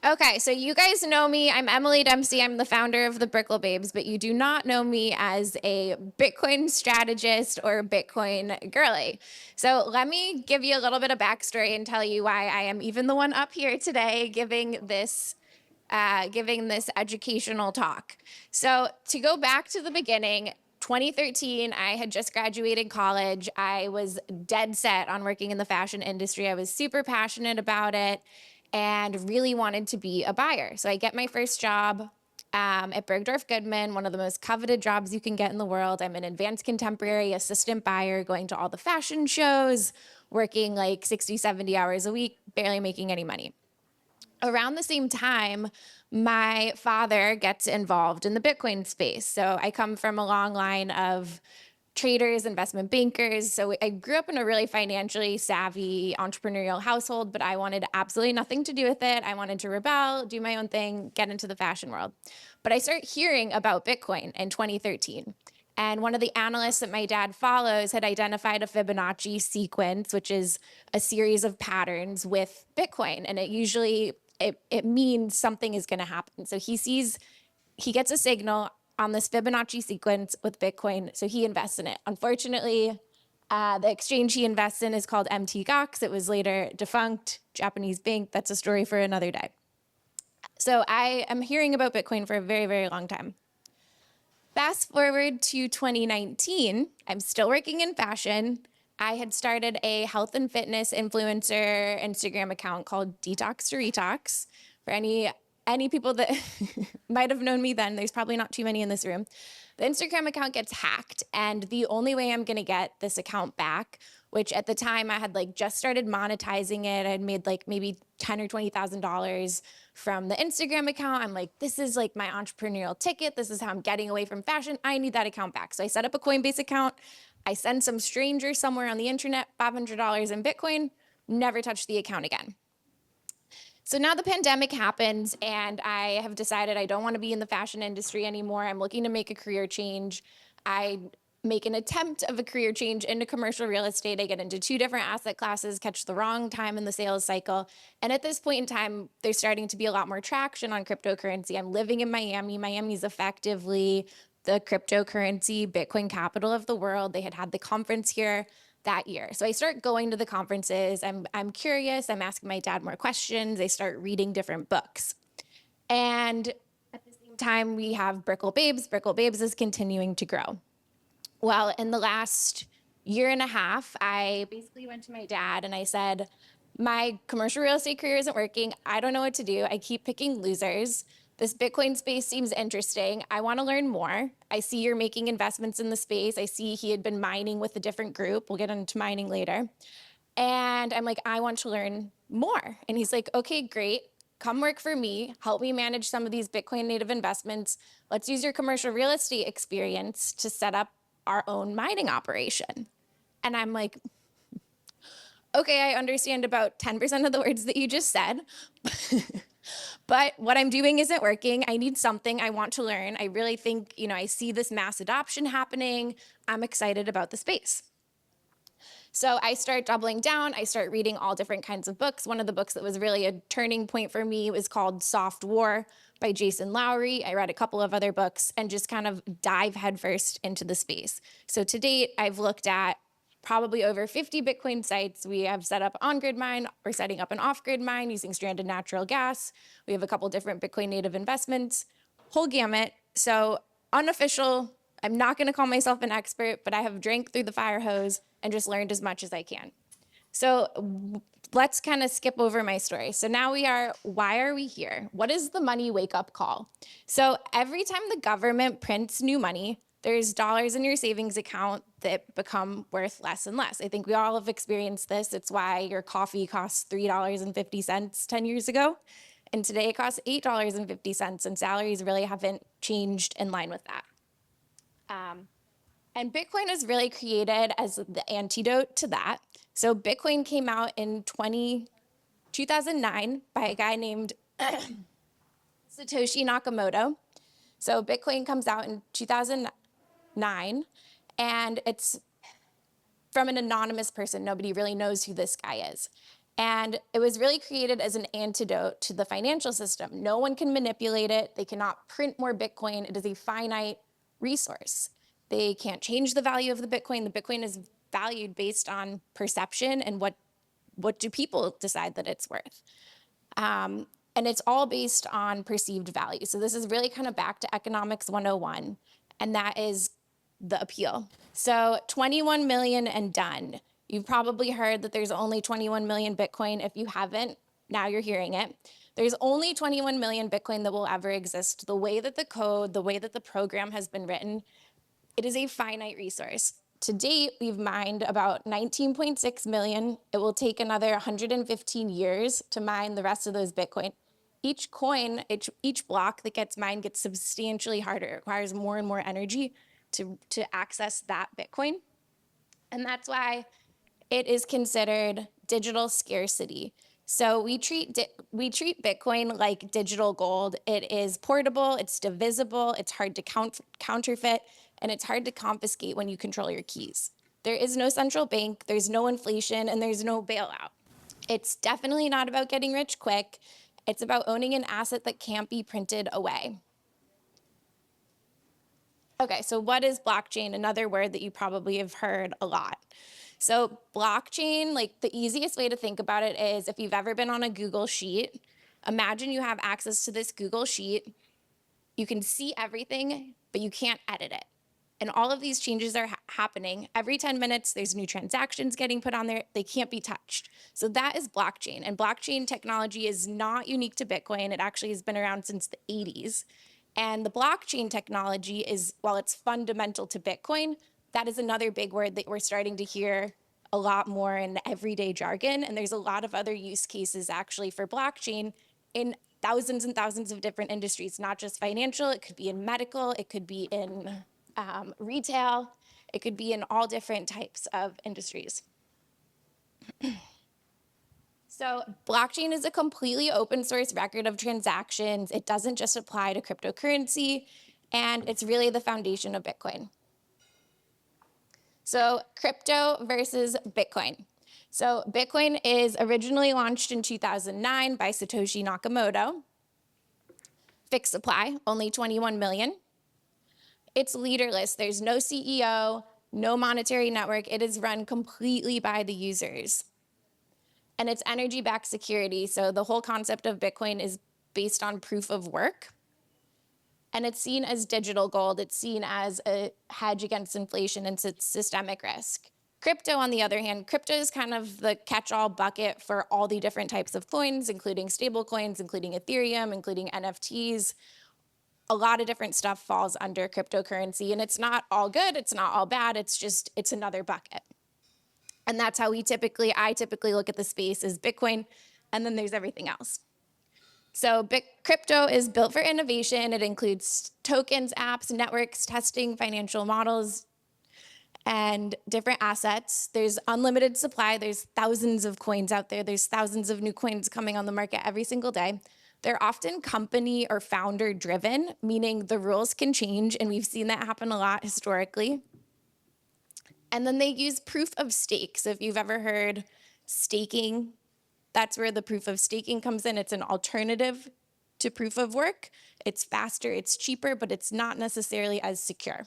Okay, so you guys know me. I'm Emily Dempsey. I'm the founder of the Brickell Babes, but you do not know me as a Bitcoin strategist or Bitcoin girly. So let me give you a little bit of backstory and tell you why I am even the one up here today giving this educational talk. So to go back to the beginning, 2013, I had just graduated college. I was dead set on working in the fashion industry. I was super passionate about it and really wanted to be a buyer. So I get my first job at Bergdorf Goodman, one of the most coveted jobs you can get in the world. I'm an advanced contemporary assistant buyer, going to all the fashion shows, working like 60, 70 hours a week, barely making any money. Around the same time, my father gets involved in the Bitcoin space. So I come from a long line of traders, investment bankers. So I grew up in a really financially savvy entrepreneurial household, but I wanted absolutely nothing to do with it. I wanted to rebel, do my own thing, get into the fashion world. But I start hearing about Bitcoin in 2013. And one of the analysts that my dad follows had identified a Fibonacci sequence, which is a series of patterns with Bitcoin. And it means something is going to happen. So he gets a signal on this Fibonacci sequence with Bitcoin, so he invests in it. Unfortunately, the exchange he invests in is called MTGOX. It was later defunct, Japanese bank. That's a story for another day. So I am hearing about Bitcoin for a very, very long time. Fast forward to 2019, I'm still working in fashion. I had started a health and fitness influencer Instagram account called Detox to Retox. For any people that might have known me then, there's probably not too many in this room. The Instagram account gets hacked, and the only way I'm gonna get this account back, which at the time I had like just started monetizing it, I'd made like maybe $10,000 or $20,000 from the Instagram account. I'm like, this is like my entrepreneurial ticket. This is how I'm getting away from fashion. I need that account back. So I set up a Coinbase account. I send some stranger somewhere on the internet $500 in Bitcoin, never touched the account again. So now the pandemic happens, and I have decided I don't want to be in the fashion industry anymore. I'm looking to make a career change. I make an attempt of a career change into commercial real estate. I get into 2 different asset classes, catch the wrong time in the sales cycle. And at this point in time, there's starting to be a lot more traction on cryptocurrency. I'm living in Miami. Miami's effectively the cryptocurrency Bitcoin capital of the world. They had the conference here that year. So I start going to the conferences. I'm curious. I'm asking my dad more questions. I start reading different books. And at the same time, we have Brickell Babes. Brickell Babes is continuing to grow. Well, in the last year and a half, I basically went to my dad and I said, my commercial real estate career isn't working. I don't know what to do. I keep picking losers. This Bitcoin space seems interesting. I want to learn more. I see you're making investments in the space. I see he had been mining with a different group. We'll get into mining later. And I'm like, I want to learn more. And he's like, okay, great. Come work for me. Help me manage some of these Bitcoin native investments. Let's use your commercial real estate experience to set up our own mining operation. And I'm like, okay, I understand about 10% of the words that you just said. But what I'm doing isn't working. I need something. I want to learn. I really think, I see this mass adoption happening. I'm excited about the space. So I start doubling down. I start reading all different kinds of books. One of the books that was really a turning point for me was called Soft War by Jason Lowry. I read a couple of other books and just kind of dive headfirst into the space. So to date, I've looked at probably over 50 Bitcoin sites. We have set up on-grid mine. We're setting up an off-grid mine using stranded natural gas. We have a couple different Bitcoin native investments, whole gamut. So unofficial, I'm not going to call myself an expert, but I have drank through the fire hose and just learned as much as I can. So let's kind of skip over my story. So now why are we here? What is the money wake-up call? So every time the government prints new money, there's dollars in your savings account that become worth less and less. I think we all have experienced this. It's why your coffee costs $3.50 10 years ago. And today it costs $8.50, and salaries really haven't changed in line with that. And Bitcoin is really created as the antidote to that. So Bitcoin came out in 2009 by a guy named Satoshi Nakamoto. So Bitcoin comes out in 2009, and it's from an anonymous person. Nobody really knows who this guy is. And it was really created as an antidote to the financial system. No one can manipulate it. They cannot print more Bitcoin. It is a finite resource. They can't change the value of the Bitcoin. The Bitcoin is valued based on perception and what do people decide that it's worth. And it's all based on perceived value. So this is really kind of back to economics 101, and that is the appeal. So 21 million and done. You've probably heard that there's only 21 million Bitcoin. If you haven't, now you're hearing it. There's only 21 million Bitcoin that will ever exist. The way that the code, the way that the program has been written, it is a finite resource. To date, we've mined about 19.6 million. It will take another 115 years to mine the rest of those Bitcoin. Each coin, each block that gets mined gets substantially harder. It requires more and more energy to access that Bitcoin. And that's why it is considered digital scarcity. So we treat Bitcoin like digital gold. It is portable, it's divisible, it's hard to counterfeit, and it's hard to confiscate when you control your keys. There is no central bank, there's no inflation, and there's no bailout. It's definitely not about getting rich quick. It's about owning an asset that can't be printed away. Okay, so what is blockchain? Another word that you probably have heard a lot. So blockchain, like the easiest way to think about it is if you've ever been on a Google Sheet, imagine you have access to this Google Sheet. You can see everything, but you can't edit it. And all of these changes are happening. Every 10 minutes, there's new transactions getting put on there. They can't be touched. So that is blockchain. And blockchain technology is not unique to Bitcoin. It actually has been around since the 80s. And the blockchain technology is, while it's fundamental to Bitcoin, that is another big word that we're starting to hear a lot more in everyday jargon. And there's a lot of other use cases actually for blockchain in thousands and thousands of different industries, not just financial. It could be in medical, it could be in retail, it could be in all different types of industries. So blockchain is a completely open source record of transactions. It doesn't just apply to cryptocurrency, and it's really the foundation of Bitcoin. So crypto versus Bitcoin. So Bitcoin is originally launched in 2009 by Satoshi Nakamoto. Fixed supply, only 21 million. It's leaderless. There's no CEO, no monetary network. It is run completely by the users. And it's energy-backed security. So the whole concept of Bitcoin is based on proof of work. And it's seen as digital gold. It's seen as a hedge against inflation and systemic risk. Crypto, on the other hand, crypto is kind of the catch-all bucket for all the different types of coins, including stable coins, including Ethereum, including NFTs. A lot of different stuff falls under cryptocurrency, and it's not all good, it's not all bad, it's another bucket. And that's how I typically look at the space as Bitcoin, and then there's everything else. So crypto is built for innovation. It includes tokens, apps, networks, testing, financial models, and different assets. There's unlimited supply. There's thousands of coins out there. There's thousands of new coins coming on the market every single day. They're often company or founder driven, meaning the rules can change, and we've seen that happen a lot historically. And then they use proof of stake. So if you've ever heard staking, that's where the proof of staking comes in. It's an alternative to proof of work. It's faster, it's cheaper, but it's not necessarily as secure.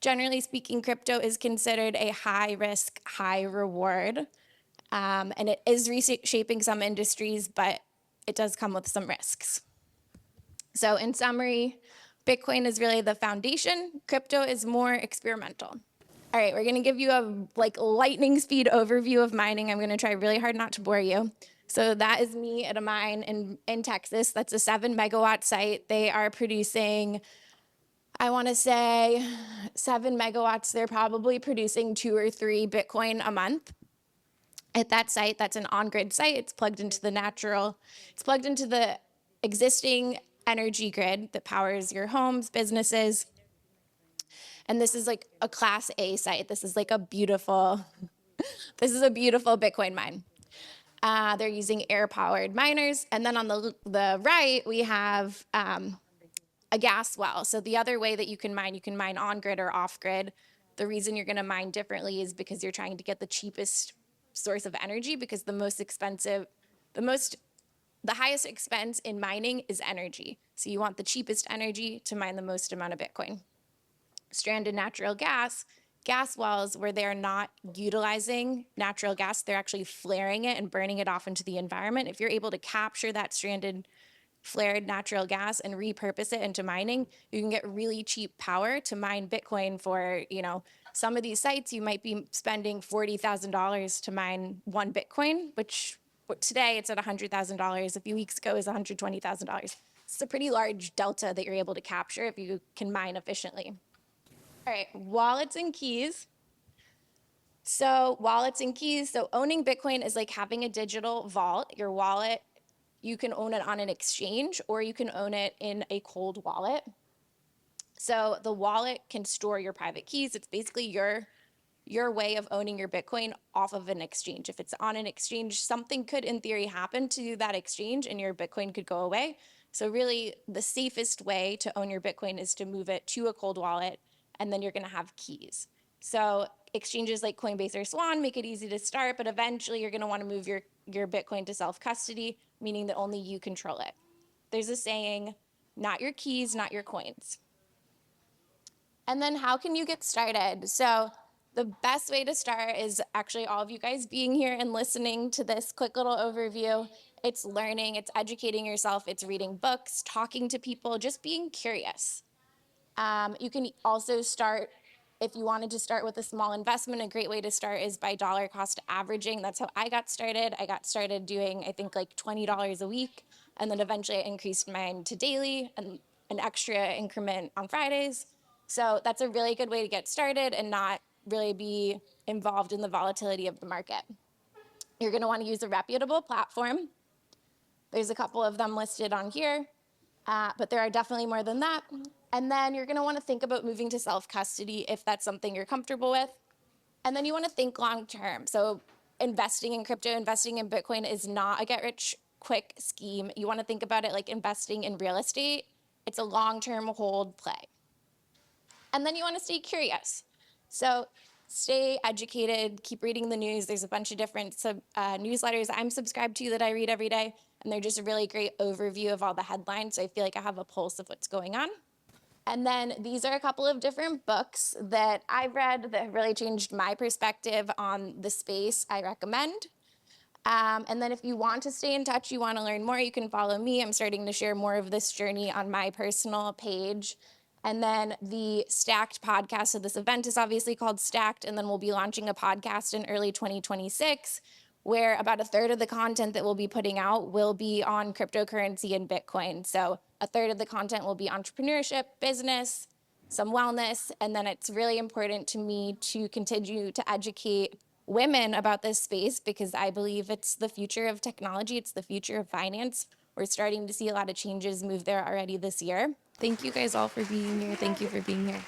Generally speaking, crypto is considered a high risk, high reward, and it is reshaping some industries, but it does come with some risks. So in summary, Bitcoin is really the foundation. Crypto is more experimental. All right, we're gonna give you a lightning speed overview of mining. I'm gonna try really hard not to bore you. So that is me at a mine in Texas. That's a 7 megawatt site. They are producing, I wanna say 7 megawatts. They're probably producing 2 or 3 Bitcoin a month. At that site, that's an on-grid site. It's plugged into the existing energy grid that powers your homes, businesses. And this is like a class A site. This is a beautiful Bitcoin mine. They're using air-powered miners. And then on the right, we have a gas well. So the other way that you can mine on-grid or off-grid. The reason you're gonna mine differently is because you're trying to get the cheapest source of energy, because the highest expense in mining is energy. So you want the cheapest energy to mine the most amount of Bitcoin. Stranded natural gas wells, where they're not utilizing natural gas, they're actually flaring it and burning it off into the environment. If you're able to capture that stranded flared natural gas and repurpose it into mining, you can get really cheap power to mine Bitcoin for, some of these sites you might be spending $40,000 to mine one Bitcoin, which today it's at $100,000. A few weeks ago it was $120,000. It's a pretty large delta that you're able to capture if you can mine efficiently. All right, wallets and keys. So owning Bitcoin is like having a digital vault. Your wallet, you can own it on an exchange or you can own it in a cold wallet. So the wallet can store your private keys. It's basically your way of owning your Bitcoin off of an exchange. If it's on an exchange, something could in theory happen to that exchange and your Bitcoin could go away. So really the safest way to own your Bitcoin is to move it to a cold wallet, and then you're gonna have keys. So exchanges like Coinbase or Swan make it easy to start, but eventually you're gonna wanna move your Bitcoin to self-custody, meaning that only you control it. There's a saying, not your keys, not your coins. And then how can you get started? So the best way to start is actually all of you guys being here and listening to this quick little overview. It's learning, it's educating yourself, it's reading books, talking to people, just being curious. You can also start, if you wanted to start with a small investment, a great way to start is by dollar cost averaging. That's how I got started. I got started doing, I think, like $20 a week, and then eventually I increased mine to daily and an extra increment on Fridays. So that's a really good way to get started and not really be involved in the volatility of the market. You're going to want to use a reputable platform. There's a couple of them listed on here, but there are definitely more than that. And then you're going to want to think about moving to self-custody if that's something you're comfortable with. And then you want to think long term. So investing in crypto, investing in Bitcoin is not a get-rich-quick scheme. You want to think about it like investing in real estate. It's a long-term hold play. And then you want to stay curious. So stay educated, keep reading the news. There's a bunch of different newsletters I'm subscribed to that I read every day, and they're just a really great overview of all the headlines, so I feel like I have a pulse of what's going on. And then these are a couple of different books that I've read that have really changed my perspective on the space I recommend. And then if you want to stay in touch, you want to learn more, you can follow me. I'm starting to share more of this journey on my personal page. And then the Stacked podcast of this event is obviously called Stacked, and then we'll be launching a podcast in early 2026, where about a third of the content that we'll be putting out will be on cryptocurrency and Bitcoin. So a third of the content will be entrepreneurship, business, some wellness, and then it's really important to me to continue to educate women about this space because I believe it's the future of technology, it's the future of finance. We're starting to see a lot of changes move there already this year. Thank you guys all for being here. Thank you for being here.